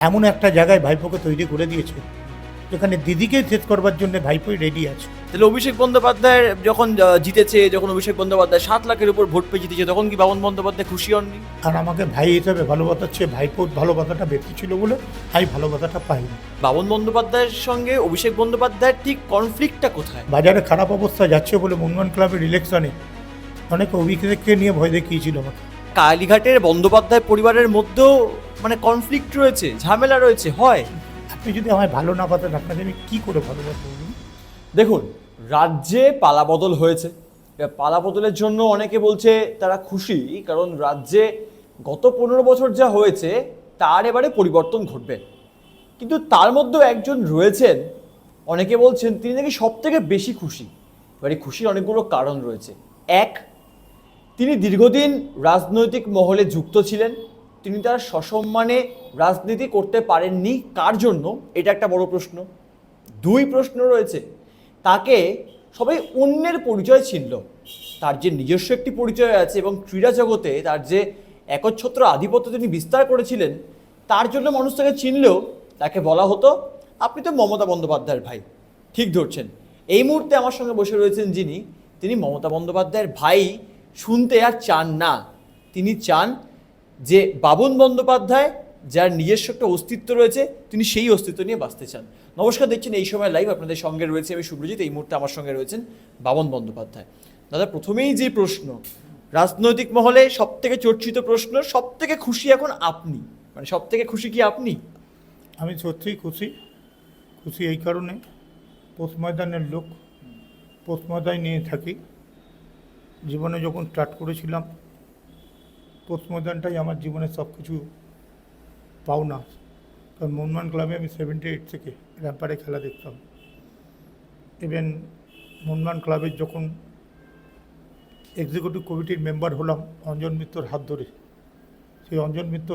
এমন একটা জায়গায় ভাইপোকে তৈরি করে দিয়েছে যেখানে দিদিকে শেষ করবার জন্য ভাইপোই রেডি আছে। তাহলে অভিষেক বন্দ্যোপাধ্যায় যখন জিতেছে, যখন অভিষেক বন্দ্যোপাধ্যায় 7 লাখের উপর ভোট পেয়ে জিতেছে, তখন কি বাবন বন্দ্যোপাধ্যায় খুশি হননি? আর আমাকে ভাই হিসেবে ভালোবাসার চেয়ে ভাইপোর ভালোবাসাটা বেশি ছিল বলে আমি ভালোবাসাটা পাইনি। বাবন বন্দ্যোপাধ্যায়ের সঙ্গে অভিষেক বন্দ্যোপাধ্যায়ের ঠিক কনফ্লিক্টটা কোথায়? বাজারে খারাপ অবস্থা যাচ্ছে বলে মোহনবাগান ক্লাবের ইলেকশনে অনেকে অভিষেককে নিয়ে ভয় দেখিয়েছিল আমাকে। কালীঘাটের বন্দ্যোপাধ্যায় পরিবারের মধ্যেও মানে কনফ্লিক্ট রয়েছে, ঝামেলা রয়েছে, হয়। আপনি যদি আমায় ভালো না পাতেন আপনাকে আমি কী করে ভালোবাসবো বলুন? দেখুন, রাজ্যে পালাবদল হয়েছে। এবার পালাবদলের জন্য অনেকে বলছে তারা খুশি, কারণ রাজ্যে গত 15 বছর যা হয়েছে তার এবারে পরিবর্তন ঘটবে। কিন্তু তার মধ্যেও একজন রয়েছেন, অনেকে বলছেন তিনি নাকি সব থেকে বেশি খুশি। এবারে খুশির অনেকগুলো কারণ রয়েছে। এক, তিনি দীর্ঘদিন রাজনৈতিক মহলে যুক্ত ছিলেন, তিনি তার সসম্মানে রাজনীতি করতে পারেননি। কার জন্য? এটা একটা বড় প্রশ্ন। দুই প্রশ্ন রয়েছে, তাকে সবাই অন্যের পরিচয় চিনল, তার যে নিজস্ব একটি পরিচয় আছে এবং ক্রীড়া জগতে তার যে একচ্ছত্র আধিপত্য তিনি বিস্তার করেছিলেন, তার জন্য মানুষ তাকে চিনলেও তাকে বলা হতো আপনি তো মমতা বন্দ্যোপাধ্যায়ের ভাই। ঠিক ধরছেন। এই মুহূর্তে আমার সঙ্গে বসে রয়েছেন যিনি, তিনি মমতা বন্দ্যোপাধ্যায়ের ভাই শুনতে আর চান না। তিনি চান যে বাবন বন্দ্যোপাধ্যায় যার নিজস্ব একটা অস্তিত্ব রয়েছে, তিনি সেই অস্তিত্ব নিয়ে বাঁচতে চান। নমস্কার, দেখছেন এই সময় লাইভ, আপনাদের সঙ্গে রয়েছে আমি শুভ্রজিৎ। এই মুহূর্তে আমার সঙ্গে রয়েছেন বাবন বন্দ্যোপাধ্যায়। দাদা, প্রথমেই যে প্রশ্ন, রাজনৈতিক মহলে সব থেকে চর্চিত প্রশ্ন, সব থেকে খুশি এখন আপনি, মানে সব থেকে খুশি কি আপনি? আমি সত্যিই খুশি। খুশি এই কারণে, পোস্ট ময়দানের লোক, পোস্ট ময়দান নিয়ে থাকি। জীবনে যখন স্টার্ট করেছিলাম পোস্ট ময়দানটাই আমার জীবনের সব কিছু পাওনা। কারণ মোহনবাগান ক্লাবে আমি 78 থেকে র্যাম্পারে খেলা দেখতাম। ইভেন মোহনবাগান ক্লাবের যখন এক্সিকিউটিভ কমিটির মেম্বার হলাম অঞ্জন মিত্রর হাত ধরে, সেই অঞ্জন মিত্র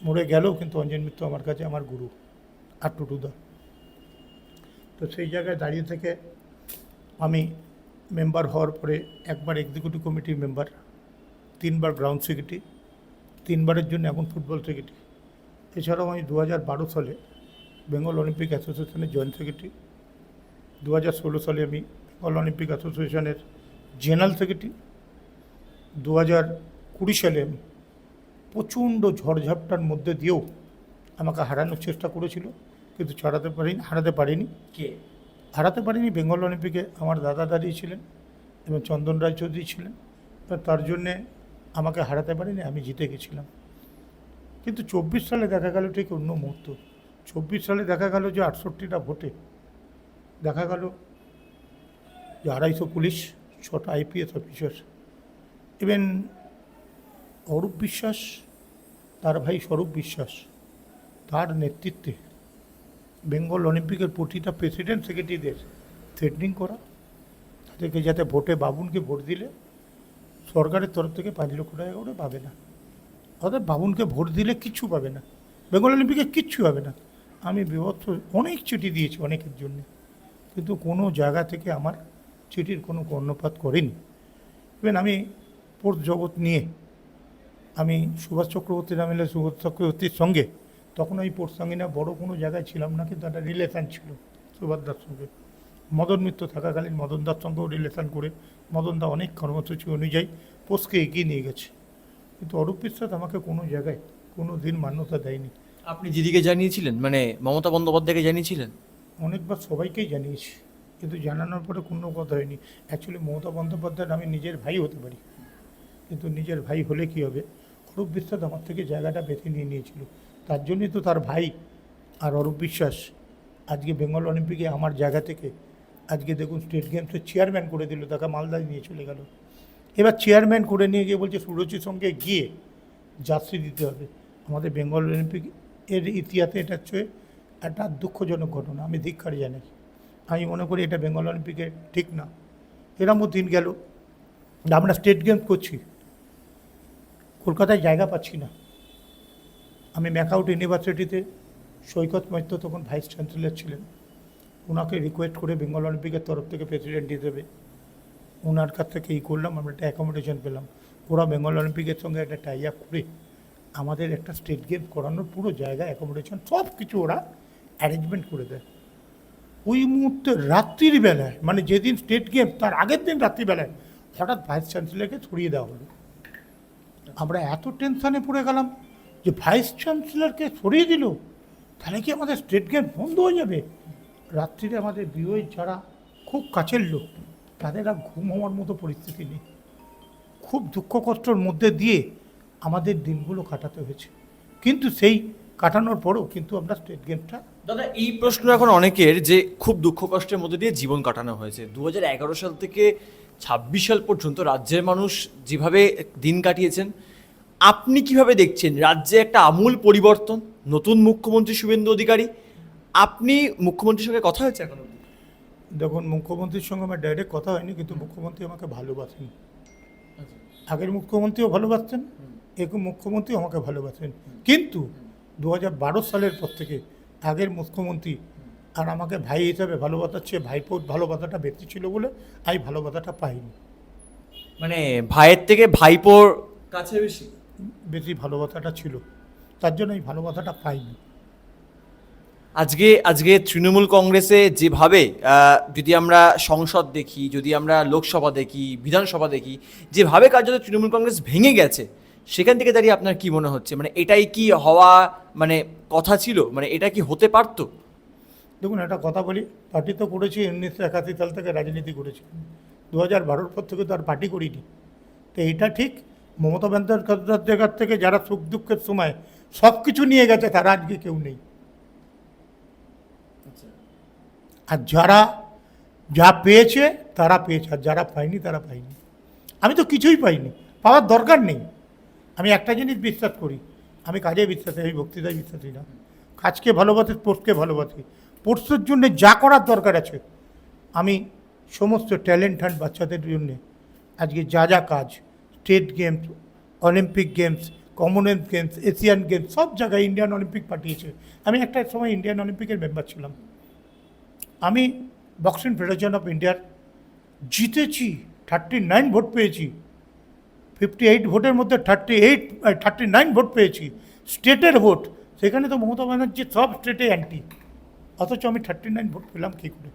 মরে গেলেও কিন্তু অঞ্জন মিত্র আমার কাছে আমার গুরু আর টুটুদা। তো সেই জায়গায় দাঁড়িয়ে থেকে আমি মেম্বার হওয়ার পরে একবার এক্সিকিউটিভ কমিটির মেম্বার, 3বার গ্রাউন্ড সেক্রেটারি, 3বারের জন্য এখন ফুটবল সেক্রেটারি। এছাড়াও আমি 2012 সালে বেঙ্গল অলিম্পিক অ্যাসোসিয়েশনের জয়েন্ট সেক্রেটারি, 2016 সালে আমি বেঙ্গল অলিম্পিক অ্যাসোসিয়েশনের জেনারেল সেক্রেটারি, 2020 সালে আমি প্রচণ্ড ঝড়ঝাপটার মধ্যে দিয়েও আমাকে হারানোর চেষ্টা করেছিল, কিন্তু হারাতে পারিনি। কে হারাতে পারিনি? বেঙ্গল অলিম্পিকে আমার দাদা দাঁড়িয়েছিলেন এবং চন্দন রায়চৌধুরী ছিলেন। তার জন্যে আমাকে হারাতে পারিনি, আমি জিতে গেছিলাম। কিন্তু 24 সালে দেখা গেল ঠিক অন্য মুহূর্ত। 24 সালে দেখা গেল যে 68টা ভোটে দেখা গেল যে 250 পুলিশ, 6টা IPS officer, even Arup Biswas, তার ভাই স্বরূপ বিশ্বাস, তার নেতৃত্বে বেঙ্গল অলিম্পিকের প্রতিটা প্রেসিডেন্ট সেক্রেটারিদের থ্রেটনিং করা, তাদেরকে যাতে ভোটে বাবুনকে ভোট দিলে সরকারের তরফ থেকে 5 লক্ষ টাকা করে পাবে না, অর্থাৎ বাবুনকে ভোট দিলে কিচ্ছু পাবে না, বেঙ্গল অলিম্পিকে কিচ্ছু হবে না। আমি বিভৎস অনেক চিঠি দিয়েছি অনেকের জন্য, কিন্তু কোনো জায়গা থেকে আমার চিঠির কোনো কর্ণপাত করেনি। ইভেন আমি স্পোর্টস জগৎ নিয়ে আমি সুভাষ চক্রবর্তী নামে সুভাষ চক্রবর্তীর সঙ্গে, তখন আমি স্পোর্টস সঙ্গে না বড়ো কোনো জায়গায় ছিলাম না, কিন্তু একটা রিলেশান ছিল সুভাষদার সঙ্গে। মদন মিত্র থাকাকালীন মদনদার সঙ্গেও রিলেশান করে মদনদা অনেক কর্মসূচি অনুযায়ী পোস্টকে এগিয়ে নিয়ে গেছে, কিন্তু অরূপ বিশ্বাস আমাকে কোনো জায়গায় কোনো দিন মান্যতা দেয়নি। আপনি দিদিকে জানিয়েছিলেন, মানে মমতা বন্দ্যোপাধ্যায়কে জানিয়েছিলেন? অনেকবার সবাইকেই জানিয়েছি, কিন্তু জানানোর পরে কোনো কথা হয়নি। অ্যাকচুয়ালি মমতা বন্দ্যোপাধ্যায়ের আমি নিজের ভাই হতে পারি, কিন্তু নিজের ভাই হলে কী হবে, অরূপ বিশ্বাস আমার থেকে জায়গাটা বেছে নিয়ে নিয়েছিল। তার জন্যই তো তার ভাই আর অরূপ বিশ্বাস আজকে বেঙ্গল অলিম্পিকে আমার জায়গা থেকে আজকে দেখুন স্টেট গেমসের চেয়ারম্যান করে দিল, তাকে মালদায় নিয়ে চলে গেল। এবার চেয়ারম্যান করে নিয়ে গিয়ে বলছে সুরজির সঙ্গে গিয়ে জার্সি দিতে হবে। আমাদের বেঙ্গল অলিম্পিক এর ইতিহাসে এটা হচ্ছে একটা দুঃখজনক ঘটনা, আমি ধিক্কার জানাই। আমি মনে করি এটা বেঙ্গল অলিম্পিকে ঠিক না। এরমও দিন গেল, আমরা স্টেট গেমস করছি, কলকাতায় জায়গা পাচ্ছি না। আমি ম্যাকআউট ইউনিভার্সিটিতে সৈকত মৈত্র তখন ভাইস চ্যান্সেলর ছিলেন, ওনাকে রিকোয়েস্ট করে বেঙ্গল অলিম্পিকের তরফ থেকে প্রেসিডেন্ট হিসেবে ওনার কাছ থেকে করলাম, আমরা একটা অ্যাকোমোডেশন পেলাম। ওরা বেঙ্গল অলিম্পিকের সঙ্গে একটা টাই আপ করে আমাদের একটা স্টেট গেম করানোর পুরো জায়গা অ্যাকোমোডেশন সব কিছু ওরা অ্যারেঞ্জমেন্ট করে দেয়। ওই মুহূর্তে রাত্রির বেলায়, মানে যেদিন স্টেট গেম তার আগের দিন রাত্রিবেলায় হঠাৎ ভাইস চ্যান্সেলরকে সরিয়ে দেওয়া হলো। আমরা এত টেনশানে পড়ে গেলাম যে ভাইস চ্যান্সেলরকে সরিয়ে দিল, তাহলে কি আমাদের স্টেট গেম বন্ধ হয়ে যাবে? রাত্রিরে আমাদের বিওএ যারা খুব কাছের লোক, তাদের আর ঘুম হওয়ার মতো পরিস্থিতি নেই। খুব দুঃখ কষ্টর মধ্যে দিয়ে আমাদের দিনগুলো কাটাতে হয়েছে, কিন্তু সেই কাটানোর পরেও কিন্তু আমরা স্টেট গেমটা। দাদা, এই প্রশ্ন এখন অনেকের, যে খুব দুঃখ কষ্টের মধ্যে দিয়ে জীবন কাটানো হয়েছে 2011 সাল থেকে 26 সাল পর্যন্ত রাজ্যের মানুষ যেভাবে দিন কাটিয়েছেন, আপনি কিভাবে দেখছেন রাজ্যে একটা আমূল পরিবর্তন, নতুন মুখ্যমন্ত্রী শুভেন্দু অধিকারী? আপনি মুখ্যমন্ত্রীর সঙ্গে কথা হয়েছে এখন অবধি? দেখুন, মুখ্যমন্ত্রীর সঙ্গে আমার ডাইরেক্ট কথা হয়নি, কিন্তু মুখ্যমন্ত্রী আমাকে ভালোবাসেন। আগের মুখ্যমন্ত্রীও ভালোবাসতেন, এখন মুখ্যমন্ত্রী আমাকে ভালোবাসেন। কিন্তু 2012 সালের পর থেকে আগের মুখ্যমন্ত্রী আর আমাকে ভাই হিসাবে ভালোবাসার চেয়ে ভাইপোর ভালোবাসাটা বেশি ছিল বলে আমি ভালোবাসাটা পাইনি। মানে ভাইয়ের থেকে ভাইপোর কাছে বেশি ভালোবাসাটা ছিল, তার জন্য এই ভালোবাসাটা পাইনি। আজকে তৃণমূল কংগ্রেসে যেভাবে যদি আমরা সংসদ দেখি, যদি আমরা লোকসভা দেখি, বিধানসভা দেখি, যেভাবে কার্যত তৃণমূল কংগ্রেস ভেঙে গেছে, সেখান থেকে দাঁড়িয়ে আপনার কি মনে হচ্ছে? মানে এটাই কি হওয়া মানে কথা ছিল? মানে এটা কি হতে পারতো? দেখুন, একটা কথা বলি, পার্টি তো করেছি 1981 সাল থেকে রাজনীতি করেছি, 2012 পর থেকে তো আর পার্টি করিনি। তো এইটা ঠিক, মমতা বন্দ্যোপাধ্যায়ের কাছ থেকে যারা সুখ দুঃখের সময় সব কিছু নিয়ে গেছে, তারা আজকে কেউ নেই। আর যারা যা পেয়েছে তারা পেয়েছে, আর যারা পায়নি তারা পায়নি। আমি তো কিছুই পাইনি, পাওয়ার দরকার নেই। আমি একটা জিনিস বিশ্বাস করি, আমি কাজে বিশ্বাসী, আমি বক্তৃতায় বিশ্বাসী না। কাজকে ভালোবাসি, স্পোর্টসকে ভালোবাসি। স্পোর্টসের জন্য যা করার দরকার আছে, আমি সমস্ত ট্যালেন্টেড বাচ্চাদের জন্যে আজকে যা যা কাজ, state games, Olympic games, Commonwealth games, Asian games, সব জায়গায় ইন্ডিয়ান অলিম্পিক পাঠিয়েছে। আমি একটা সময় ইন্ডিয়ান অলিম্পিকের মেম্বার ছিলাম। আমি বক্সিং ফেডারেশন অফ ইন্ডিয়ার জিতেছি, 39 ভোট পেয়েছি। 58 ভোটের মধ্যে 39 ভোট পেয়েছি। স্টেটের ভোট, সেখানে তো মমতা ব্যানার্জি সব স্টেটে অ্যান্টি, অথচ আমি 39 ভোট পেলাম কী করে?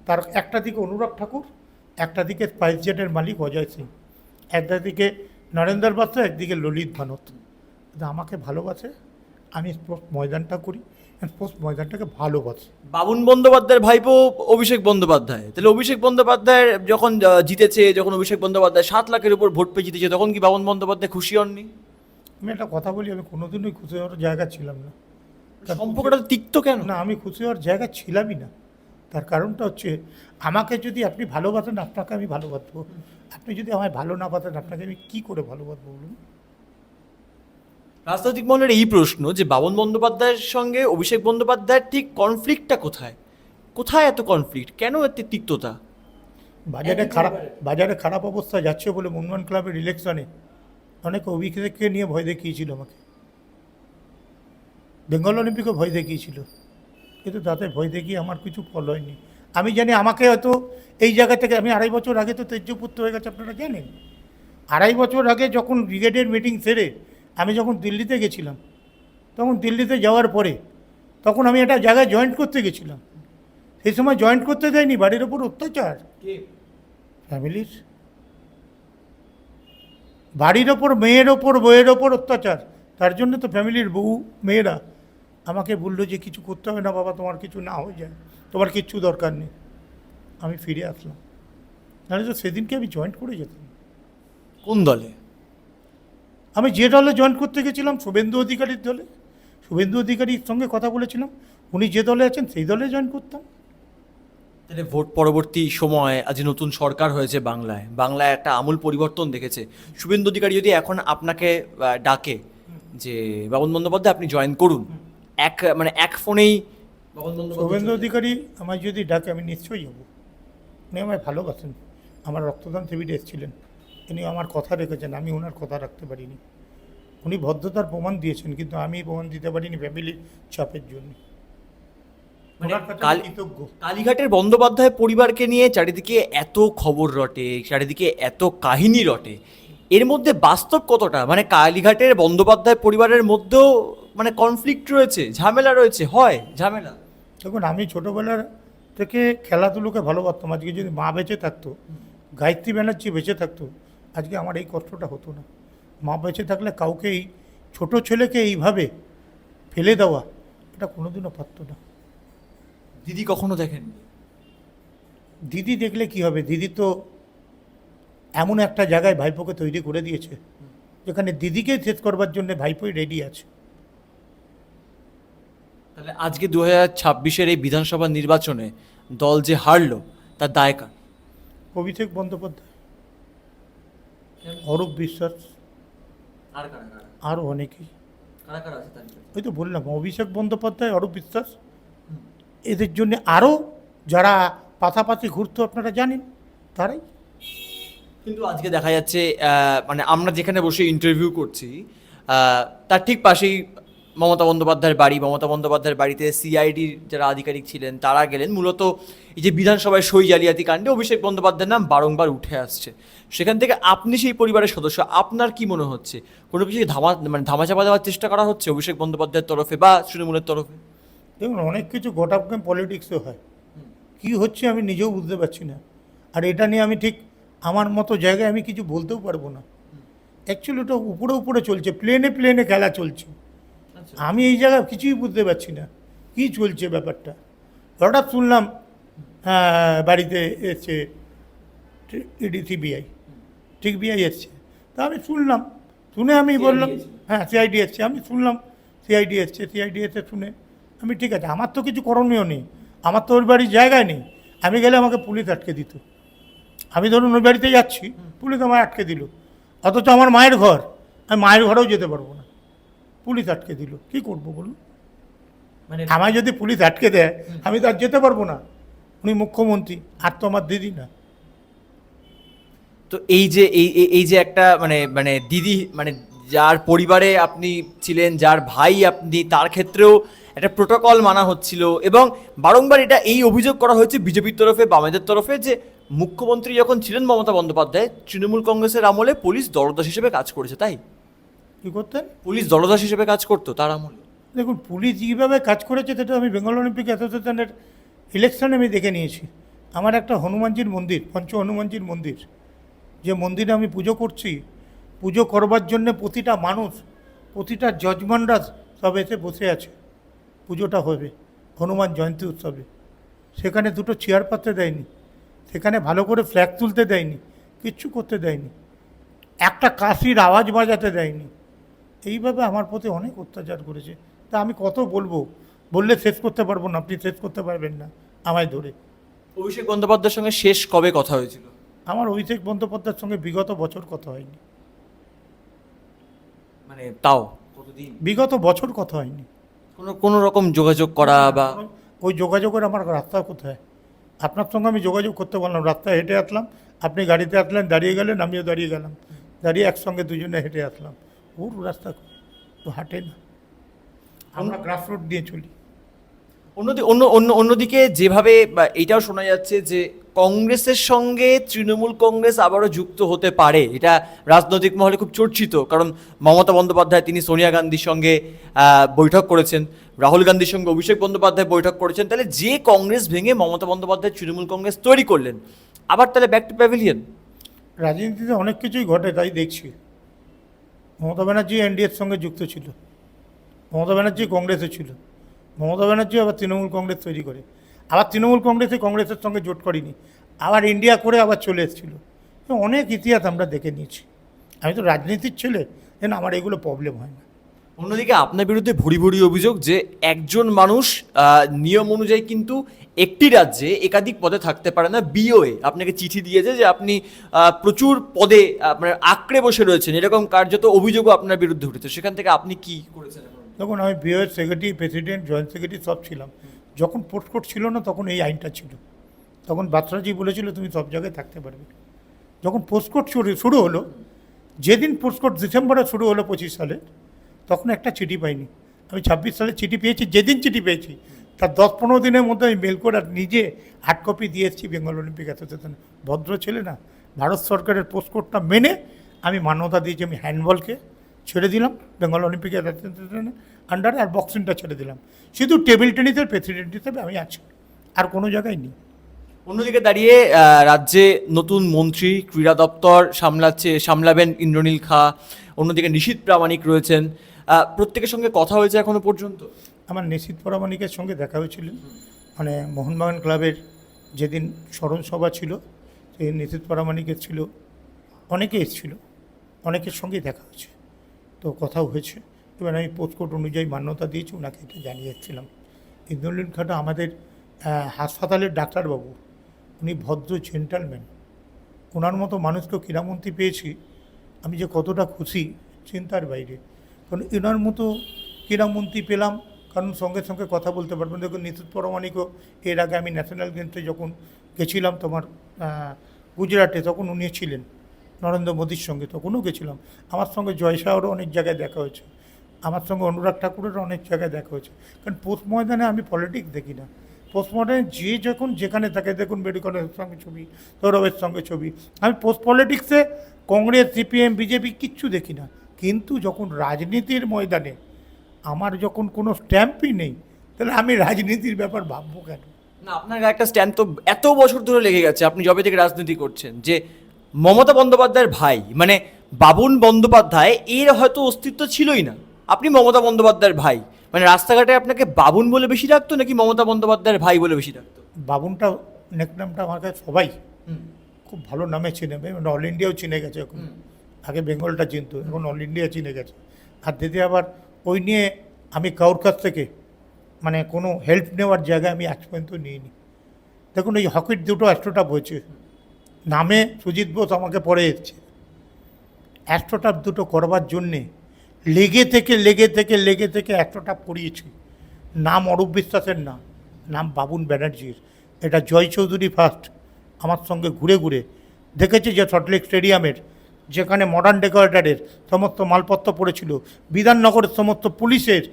তার একটা দিকে অনুরাগ ঠাকুর, একটা দিকে স্পাইসজেটের মালিক অজয় সিং, একটা দিকে নরেন্দ্র বাত্রা, একদিকে ললিত ভানত। আমাকে ভালোবাসে, আমি স্পোর্টস ময়দানটা করি, স্পোর্টস ময়দানটাকে ভালোবাসি। বাবুন বন্দ্যোপাধ্যায়ের ভাইপো অভিষেক বন্দ্যোপাধ্যায়, তাহলে অভিষেক বন্দ্যোপাধ্যায়ের যখন জিতেছে, যখন অভিষেক বন্দ্যোপাধ্যায় 7 লাখের উপর ভোট পেয়ে জিতেছে, তখন কি বাবুন বন্দ্যোপাধ্যায় খুশি হননি? আমি একটা কথা বলি, আমি কোনোদিনই খুশি হওয়ার জায়গা ছিলাম না। সম্পর্কটা তো তিক্ত কেন? না, আমি খুশি হওয়ার জায়গা ছিলামই না। তার কারণটা হচ্ছে, আমাকে যদি আপনি ভালোবাসেন, আপনাকে আমি ভালোবাসবো। আপনি যদি আমায় ভালো না বাসেন, আপনাকে আমি কী করে ভালোবাসবো বলুন? রাজনৈতিক মহলের এই প্রশ্ন যে বাবুন বন্দ্যোপাধ্যায়ের সঙ্গে অভিষেক বন্দ্যোপাধ্যায়ের ঠিক কনফ্লিক্টটা কোথায়? কোথায় এত কনফ্লিক্ট? কেন এত তিক্ততা? বাজারে খারাপ অবস্থা যাচ্ছে বলে মোহনবাগান ক্লাবের ইলেকশনে অনেকে অভিষেককে নিয়ে ভয় দেখিয়েছিল আমাকে। বেঙ্গল অলিম্পিকে ভয় দেখিয়েছিল, কিন্তু তাতে ভয় দেখিয়ে আমার কিছু ফল হয়নি। আমি জানি আমাকে হয়তো এই জায়গা থেকে, আমি 2.5 বছর আগে তো তেজপুত্র হয়ে গেছে, আপনারা জানেন। 2.5 বছর আগে যখন ব্রিগেডের মিটিং সেরে আমি যখন দিল্লিতে গেছিলাম, তখন দিল্লিতে যাওয়ার পরে তখন আমি একটা জায়গায় জয়েন্ট করতে গেছিলাম। সেই সময় জয়েন্ট করতে দেয়নি, বাড়ির ওপর অত্যাচার, ফ্যামিলির বাড়ির ওপর, মেয়ের ওপর, বইয়ের ওপর অত্যাচার। তার জন্য তো ফ্যামিলির বউ মেয়েরা আমাকে বললো যে কিছু করতে হবে না বাবা, তোমার কিছু না হয়ে যায়, তোমার কিচ্ছু দরকার নেই। আমি ফিরে আসলাম, নাহলে তো সেদিনকে আমি জয়েন্ট করে যেতাম। কোন দলে? আমি যে দলে জয়েন করতে গেছিলাম, শুভেন্দু অধিকারীর দলে। শুভেন্দু অধিকারীর সঙ্গে কথা বলেছিলাম, উনি যে দলে আছেন সেই দলে জয়েন করতাম। তাহলে ভোট পরবর্তী সময় আজ নতুন সরকার হয়েছে বাংলায় একটা আমূল পরিবর্তন দেখেছে। শুভেন্দু অধিকারী যদি এখন আপনাকে ডাকে যে বাবুন বন্দ্যোপাধ্যায় আপনি জয়েন করুন, এক ফোনেই শুভেন্দু অধিকারী আমায় যদি ডাকে, আমি নিশ্চয়ই যাবো। উনি আমায় ভালোবাসেন, আমার রক্তদান শিবিরে এসেছিলেন, উনি আমার কথা রেখেছেন, আমি ওনার কথা রাখতে পারিনি। উনি ভদ্রতার প্রমাণ দিয়েছেন, কিন্তু আমি প্রমাণ দিতে পারিনি ফ্যামিলির চাপের জন্য। কালীঘাটের বন্দ্যোপাধ্যায় পরিবারকে নিয়ে চারিদিকে এত খবর রটে, চারিদিকে এত কাহিনী রটে, এর মধ্যে বাস্তব কতটা, মানে কালীঘাটের বন্দ্যোপাধ্যায় পরিবারের মধ্যেও মানে কনফ্লিক্ট রয়েছে, ঝামেলা রয়েছে, হয় ঝামেলা? দেখুন, আমি ছোটোবেলার থেকে খেলাধুলোকে ভালোবাসতাম। আজকে যদি মা বেঁচে থাকতো, গায়ত্রী ব্যানার্জি বেঁচে থাকতো, আজকে আমার এই কষ্টটা হতো না। মা বেঁচে থাকলে কাউকে এই ছোটো ছেলেকে এইভাবে ফেলে দেওয়া, এটা কোনোদিনও পারতো না। দিদি কখনো দেখেন? দিদি দেখলে কি হবে? দিদি তো এমন একটা জায়গায় ভাইপোকে তৈরি করে দিয়েছে, যেখানে দিদিকে শেষ করবার জন্য ভাইপোই রেডি আছে। তাহলে আজকে 2026-এর এই বিধানসভা নির্বাচনে দল যে হারলো তার দায় কার? অভিষেক বন্দ্যোপাধ্যায়, অরূপ বিশ্বাস, আর কারা কারা আরও অনেকেই। কারা কারা আছে তালিকা? ওই তো বললাম, অভিষেক বন্দ্যোপাধ্যায়, অরূপ বিশ্বাস, এদের জন্য আরও যারা পাশাপাশি ঘুরতো আপনারা জানেন, তারাই। কিন্তু আজকে দেখা যাচ্ছে মানে আমরা যেখানে বসে ইন্টারভিউ করছি তার ঠিক পাশেই মমতা বন্দ্যোপাধ্যায়ের বাড়ি। মমতা বন্দ্যোপাধ্যায়ের বাড়িতে সিআইডির যারা আধিকারিক ছিলেন তারা গেলেন। মূলত এই যে বিধানসভায় সই জালিয়াতি কাণ্ডে অভিষেক বন্দ্যোপাধ্যায়ের নাম বারংবার উঠে আসছে, সেখান থেকে আপনি সেই পরিবারের সদস্য, আপনার কি মনে হচ্ছে কোনো কিছু ধামাচাপা দেওয়ার চেষ্টা করা হচ্ছে অভিষেক বন্দ্যোপাধ্যায়ের তরফে বা তৃণমূলের তরফে? দেখুন, অনেক কিছু গোটাপকে পলিটিক্সও হয়, কি হচ্ছে আমি নিজেও বুঝতে পারছি না। আর এটা নিয়ে আমি ঠিক আমার মতো জায়গায় আমি কিছু বলতেও পারবো না। অ্যাকচুয়ালি ওটা উপরে উপরে চলছে, প্লেনে প্লেনে খেলা চলছে। আমি এই জায়গায় কিছুই বুঝতে পারছি না কী চলছে ব্যাপারটা। হঠাৎ শুনলাম বাড়িতে এসছে ইডি, সিবিআই, ঠিক বিআই এসছে। তা আমি শুনলাম, শুনে আমি বললাম হ্যাঁ সিআইডি এসছে। আমি শুনলাম সিআইডি এসছে, সিআইডি এসে শুনে আমি ঠিক আছে, আমার তো কিছু করণীয় নেই, আমার তো ওর বাড়ির জায়গায় নেই। আমি গেলে আমাকে পুলিশ আটকে দিত। আমি ধরুন ওই বাড়িতে যাচ্ছি, পুলিশ আমায় আটকে দিল, অথচ আমার মায়ের ঘর, আমি মায়ের ঘরেও যেতে পারবো না, পুলিশ আটকে দিল। কী করবো বলুন? মানে আমায় যদি পুলিশ আটকে দেয় আমি তো আর যেতে পারবো না। উনি মুখ্যমন্ত্রী, আর তো আমার দিদি না। তো এই যে এই যে একটা মানে মানে দিদি, মানে যার পরিবারে আপনি ছিলেন, যার ভাই আপনি, তার ক্ষেত্রেও একটা প্রোটোকল মানা হচ্ছিল এবং বারংবার এটা এই অভিযোগ করা হয়েছে বিজেপির তরফে, বামেদের তরফে, যে মুখ্যমন্ত্রী যখন ছিলেন মমতা বন্দ্যোপাধ্যায়, তৃণমূল কংগ্রেসের আমলে পুলিশ দলদাস হিসেবে কাজ করেছে, তাই? কী করতেন? পুলিশ দলদাস হিসেবে কাজ করতো তার আমলে। দেখুন, পুলিশ যেভাবে কাজ করেছে সেটা আমি বেঙ্গল অলিম্পিক অ্যাসোসিয়েশনের ইলেকশনে আমি দেখে নিয়েছি। আমার একটা হনুমানজির মন্দির, পঞ্চ হনুমানজির মন্দির, যে মন্দিরে আমি পুজো করছি, পুজো করবার জন্যে প্রতিটা মানুষ, প্রতিটা জজমানরা সব এসে বসে আছে, পুজোটা হবে হনুমান জয়ন্তী উৎসবে। সেখানে দুটো চেয়ার পাততে দেয়নি, সেখানে ভালো করে ফ্ল্যাগ তুলতে দেয়নি, কিচ্ছু করতে দেয়নি, একটা কাশির আওয়াজ বাজাতে দেয়নি। এইভাবে আমার প্রতি অনেক অত্যাচার করেছে। তা আমি কত বলবো, বললে শেষ করতে পারবো না, আপনি শেষ করতে পারবেন না আমায় ধরে। অভিষেক বন্দ্যোপাধ্যায়ের সঙ্গে শেষ কবে কথা হয়েছিল? আমার অভিষেক বন্দ্যোপাধ্যায়ের সঙ্গে বিগত বছর কথা হয়নি। মানে তাও কতদিন? বিগত বছর কথা হয়নি। কোনো রকম যোগাযোগ করা বা ওই যোগাযোগের আমার রাস্তা কোথায়? আপনার সঙ্গে আমি যোগাযোগ করতে পারলাম, রাস্তায় হেঁটে আসলাম, আপনি গাড়িতে আসলেন, দাঁড়িয়ে গেলেন, আমিও দাঁড়িয়ে গেলাম, দাঁড়িয়ে একসঙ্গে দুজনে হেঁটে আসলাম। ওর রাস্তা তো হাঁটে না, আমরা গ্রাস রোড দিয়ে চলি। অন্যদিকে যেভাবে এইটাও শোনা যাচ্ছে যে কংগ্রেসের সঙ্গে তৃণমূল কংগ্রেস আবারও যুক্ত হতে পারে, এটা রাজনৈতিক মহলে খুব চর্চিত। কারণ মমতা বন্দ্যোপাধ্যায় তিনি সোনিয়া গান্ধীর সঙ্গে বৈঠক করেছেন, রাহুল গান্ধীর সঙ্গে অভিষেক বন্দ্যোপাধ্যায় বৈঠক করেছেন। তাহলে যে কংগ্রেস ভেঙে মমতা বন্দ্যোপাধ্যায় তৃণমূল কংগ্রেস তৈরি করলেন, আবার তাহলে ব্যাক টু প্যাভিলিয়ন। রাজনীতিতে অনেক কিছুই ঘটে, তাই দেখছি। মমতা ব্যানার্জি এনডিএর সঙ্গে যুক্ত ছিল, মমতা ব্যানার্জি কংগ্রেসে ছিল, মমতা ব্যানার্জি আবার তৃণমূল কংগ্রেস তৈরি করে, আবার তৃণমূল কংগ্রেসের সঙ্গে জোট করেনি, আবার ইন্ডিয়া করে আবার চলে এসেছিলো। অনেক ইতিহাস আমরা দেখে নিয়েছি। আমি তো রাজনীতির ছেলে, যেন আমার এগুলো প্রবলেম হয় না। অন্যদিকে আপনার বিরুদ্ধে ভুরি ভুরি অভিযোগ যে একজন মানুষ নিয়ম অনুযায়ী কিন্তু একটি রাজ্যে একাধিক পদে থাকতে পারে না। বিওএ আপনাকে চিঠি দিয়েছে যে আপনি প্রচুর পদে আপনার আঁকড়ে বসে রয়েছেন, এরকম কার্যত অভিযোগও আপনার বিরুদ্ধে উঠেছে। সেখান থেকে আপনি কি করেছেন? তখন আমি বিওএর সেক্রেটারি, প্রেসিডেন্ট, জয়েন্ট সেক্রেটারি সব ছিলাম। যখন পোস্ট কোড ছিল না তখন এই আইনটা ছিল, তখন বাত্রাজি বলেছিল তুমি সব জায়গায় থাকতে পারবে। যখন পোস্ট কোড শুরু হলো, যেদিন পোস্ট কোড ডিসেম্বরে শুরু হলো 25 সালে, তখন একটা চিঠি পাইনি। আমি 26 সালে চিঠি পেয়েছি। যেদিন চিঠি পেয়েছি তার 10-15 দিনের মধ্যে আমি মেল করে নিজে হার্ড কপি দিয়ে এসেছি বেঙ্গল অলিম্পিক অ্যাসোসিয়েশনে। ভদ্র ছেলে না, ভারত সরকারের পোস্ট কোডটা মেনে আমি মান্যতা দিয়েছি, আমি হ্যান্ডবলকে ছেড়ে দিলাম বেঙ্গল অলিম্পিকের আন্ডারে, আর বক্সিংটা ছেড়ে দিলাম। শুধু টেবিল টেনিসের প্রেসিডেন্ট হিসেবে আমি আছি, আর কোনো জায়গায় নেই। অন্যদিকে দাঁড়িয়ে রাজ্যে নতুন মন্ত্রী ক্রীড়া দপ্তর সামলাবেন ইন্দ্রনীল খা, অন্যদিকে নিশীথ প্রামাণিক রয়েছেন, প্রত্যেকের সঙ্গে কথা হয়েছে এখনো পর্যন্ত? আমার নিশীথ প্রামাণিকের সঙ্গে দেখা হয়েছিল, মানে মোহনবাগান ক্লাবের যেদিন স্মরণ সভা ছিল সেই নিশীথ প্রামাণিকের ছিল, অনেকে এসেছিল, অনেকের সঙ্গেই দেখা হয়েছে, তো কথাও হয়েছে। এবার আমি পোস্টকোড অনুযায়ী মান্যতা দিয়েছি, ওনাকে এটা জানিয়েছিলাম। ইন্দ্রনীল খাটা আমাদের হাসপাতালের ডাক্তারবাবু, উনি ভদ্র জেন্টালম্যান, ওনার মতো মানুষকে ক্রীড়ামন্ত্রী পেয়েছি, আমি যে কতটা খুশি চিন্তার বাইরে। কারণ এনার মতো ক্রীড়ামন্ত্রী পেলাম, কারণ সঙ্গে সঙ্গে কথা বলতে পারবেন। দেখুন নিশীথ প্রামাণিকও এর আগে আমি ন্যাশনাল গেমসে যখন গেছিলাম তোমার গুজরাটে, তখন উনি ছিলেন নরেন্দ্র মোদীর সঙ্গে, তখনও গেছিলাম। আমার সঙ্গে জয় শাহরও অনেক জায়গায় দেখা হয়েছে, আমার সঙ্গে অনুরাগ ঠাকুরেরও অনেক জায়গায় দেখা হয়েছে। কারণ পোস্ট ময়দানে আমি পলিটিক্স দেখি না, পোস্ট ময়দানে যে যখন যেখানে থাকে, দেখুন মেডিকেলের সঙ্গে ছবি, সৌরভের সঙ্গে ছবি, আমি পোস্ট পলিটিক্সে কংগ্রেস সিপিএম বিজেপি কিচ্ছু দেখি না। কিন্তু যখন রাজনীতির ময়দানে আমার যখন কোনো স্ট্যাম্পই নেই, তাহলে আমি রাজনীতির ব্যাপার ভাববো কেন? না, আপনার একটা স্ট্যান্ড তো এত বছর ধরে লেগে গেছে, আপনি যবে থেকে রাজনীতি করছেন, যে মমতা বন্দ্যোপাধ্যায়ের ভাই মানে বাবুন বন্দ্যোপাধ্যায় এর হয়তো অস্তিত্ব ছিলই না, আপনি মমতা বন্দ্যোপাধ্যায়ের ভাই, মানে রাস্তাঘাটে আপনাকে বাবুন বলে বেশি ডাকতো নাকি মমতা বন্দ্যোপাধ্যায়ের ভাই বলে বেশি ডাকতো? বাবুনটা নেকনামটা আমার কাছে সবাই খুব ভালো নামে চিনে, মানে অল ইন্ডিয়াও চিনে গেছে এখন। আগে বেঙ্গলটা চিনতো, এখন অল ইন্ডিয়া চিনে গেছে। আর দিদি আবার ওই নিয়ে আমি কারোর কাছ থেকে মানে কোনো হেল্প নেওয়ার জায়গায় আমি আজ পর্যন্ত নিইনি। দেখুন এই হকির দুটো অ্যাস্ট্রোটাপ হয়েছে, নামে সুজিত বোস আমাকে পড়ে এসছে, অ্যাস্ট্রোটাপ দুটো করবার জন্যে লেগে থেকে অ্যাস্ট্রোটাপ করিয়েছি। নাম অরূপ বিশ্বাসের না, নাম বাবুন ব্যানার্জির। এটা জয় চৌধুরী ফার্স্ট আমার সঙ্গে ঘুরে ঘুরে দেখেছি যে সল্টলেক স্টেডিয়ামের যেখানে মডার্ন ডেকোরেটারের সমস্ত মালপত্র পড়েছিল, বিধাননগরের সমস্ত পুলিশের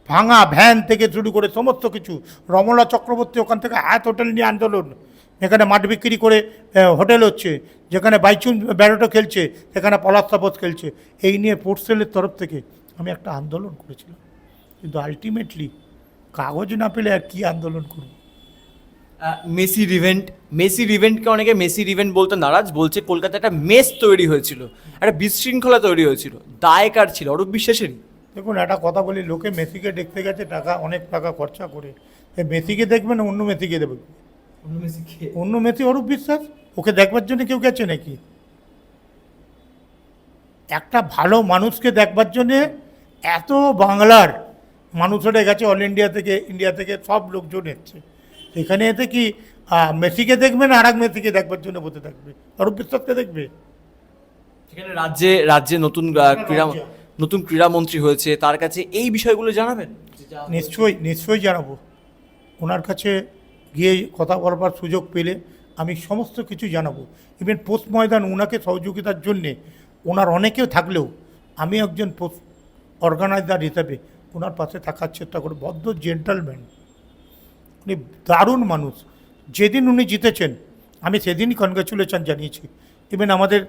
ভাঙা ভ্যান থেকে শুরু করে সমস্ত কিছু, রমলা চক্রবর্তী ওখান থেকে হায়াত হোটেল নিয়ে আন্দোলন, এখানে মাঠ বিক্রি করে হোটেল হচ্ছে, যেখানে বাইচুন ব্যারোটো খেলছে সেখানে পলাশ তাপস খেলছে, এই নিয়ে পোর্টসেলের তরফ থেকে আমি একটা আন্দোলন করেছিলাম। কিন্তু আলটিমেটলি কাগজ না পেলে আর কী আন্দোলন করব? মেসির ইভেন্টকে অনেকে মেসির ইভেন্ট বলতে নারাজ, বলছে কলকাতায় একটা মেস তৈরি হয়েছিল, একটা বিশৃঙ্খলা তৈরি হয়েছিল, দায় কার ছিল? অরূপ বিশ্বাসেরই। দেখুন একটা কথা বলি, লোকে মেসিকে দেখতে গেছে টাকা, অনেক টাকা খরচা করে, মেসিকে দেখবে না অন্য মেসিকে দেবে? অন্য মেসি অরূপ বিশ্বাস, ওকে দেখবার জন্য কেউ গেছে নাকি? একটা ভালো মানুষকে দেখবার জন্যে এত বাংলার মানুষেরা গেছে, অল ইন্ডিয়া থেকে ইন্ডিয়া থেকে সব লোকজন এসছে, এখানে এতে কি মেসিকে দেখবে না আর এক মেসিকে দেখবার জন্য বসে থাকবে? অরূপ বিশ্বাসকে দেখবে? সেখানে রাজ্যে নতুন ক্রীড়ামন্ত্রী হয়েছে, তার কাছে এই বিষয়গুলো জানাবেন? নিশ্চয়ই জানাবো। ওনার কাছে গিয়ে কথা বলবার সুযোগ পেলে আমি সমস্ত কিছু জানাবো। ইভেন পোস্ট ময়দান ওনাকে সহযোগিতার জন্যে ওনার অনেকেও থাকলেও আমি একজন পোস্ট অর্গানাইজার হিসাবে ওনার পাশে থাকার চেষ্টা করি। বদ্ধ জেন্টালম্যান, উনি দারুণ মানুষ। যেদিন উনি জিতেছেন আমি সেদিনই কনগ্রাচুলেশন জানিয়েছি। ইভেন আমাদের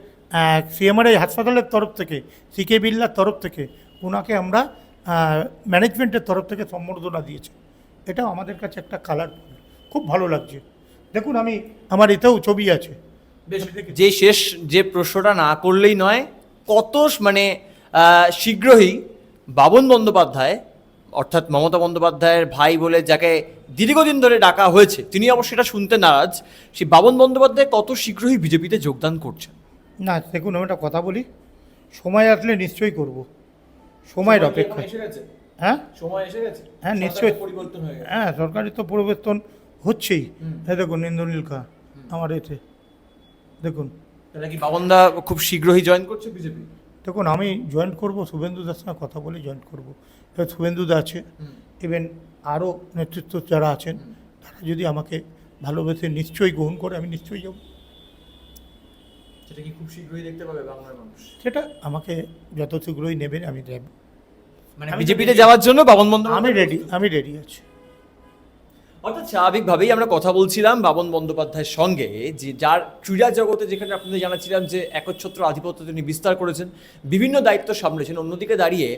সিএমআরআই হাসপাতালের তরফ থেকে, সিকে বিড়লার তরফ থেকে ওনাকে আমরা ম্যানেজমেন্টের তরফ থেকে সম্বর্ধনা দিয়েছি। এটাও আমাদের কাছে একটা কালারফুল, খুব ভালো লাগছে। দেখুন আমি আমার এতেও ছবি আছে। যে প্রশ্নটা না করলেই নয়, কত মানে শীঘ্রই বাবুন বন্দ্যোপাধ্যায় অর্থাৎ মমতা বন্দ্যোপাধ্যায়ের ভাই বলে যাকে দীর্ঘদিন ধরে ডাকা হয়েছে, তিনি অবশ্যই এটা শুনতে নারাজ, সেই বাবুন বন্দ্যোপাধ্যায় কত শীঘ্রই বিজেপিতে যোগদান করছেন? না দেখুন আমি একটা কথা বলি, সময় আসলে নিশ্চয়ই করব, সময়ের অপেক্ষা। হ্যাঁ সময় এসে গেছে, হ্যাঁ নিশ্চয়ই পরিবর্তন হয়ে গেছে। হ্যাঁ সরকারি তো পরিবর্তন হচ্ছেই। হ্যাঁ দেখুন ইন্দ্রনীল খা আমার এতে দেখুন। তাহলে কি বাবনদা খুব শীঘ্রই জয়েন করছে বিজেপি? দেখুন আমি জয়েন করব, শুভেন্দুদার সঙ্গে কথা বলে জয়েন করব। এবার শুভেন্দুদা আছে, ইভেন আরও নেতৃত্ব যারা আছেন তারা যদি আমাকে ভালোবেসে নিশ্চয়ই গ্রহণ করে আমি নিশ্চয়ই যাব। সেটা কি খুব শীঘ্রই দেখতে পাবে বাংলার মানুষ? সেটা আমাকে যত শীঘ্রই নেবেন আমি যাব। মানে বিজেপিতে যাওয়ার জন্য বাবন বন্দ্যোপাধ্যায় আমি রেডি আছি। অর্থাৎ স্বাভাবিকভাবেই আমরা কথা বলছিলাম বাবন বন্দ্যোপাধ্যায়ের সঙ্গে, যে যার ক্রীড়া জগতে যেখানে আপনাদের জানাচ্ছিলাম যে একচ্ছত্র আধিপত্য তিনি বিস্তার করেছেন, বিভিন্ন দায়িত্ব সামলেছেন, অন্যদিকে দাঁড়িয়ে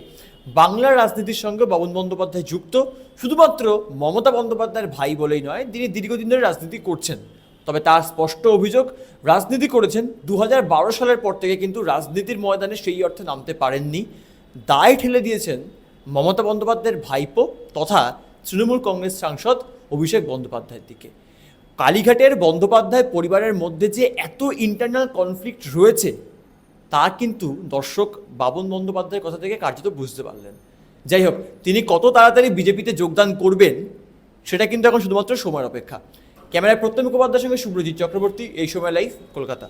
বাংলার রাজনীতির সঙ্গে বাবন বন্দ্যোপাধ্যায় যুক্ত, শুধুমাত্র মমতা বন্দ্যোপাধ্যায়ের ভাই বলেই নয়, তিনি দীর্ঘদিন ধরে রাজনীতি করছেন। তবে তার স্পষ্ট অভিযোগ, রাজনীতি করেছেন 2012 সালের পর থেকে, কিন্তু রাজনীতির ময়দানে সেই অর্থে নামতে পারেননি। দায় ঠেলে দিয়েছেন মমতা বন্দ্যোপাধ্যায়ের ভাইপো তথা তৃণমূল কংগ্রেস সাংসদ অভিষেক বন্দ্যোপাধ্যায়ের দিকে। কালীঘাটের বন্দ্যোপাধ্যায় পরিবারের মধ্যে যে এত ইন্টারনাল কনফ্লিক্ট রয়েছে, তা কিন্তু দর্শক বাবন বন্দ্যোপাধ্যায়ের কথা থেকে কার্যত বুঝতে পারলেন। যাই হোক, তিনি কত তাড়াতাড়ি বিজেপিতে যোগদান করবেন সেটা কিন্তু এখন শুধুমাত্র সময়ের অপেক্ষা। ক্যামেরায় প্রত্যয় মুখোপাধ্যায়ের সঙ্গে সুব্রজিৎ চক্রবর্তী, এই সময় লাইভ, কলকাতা।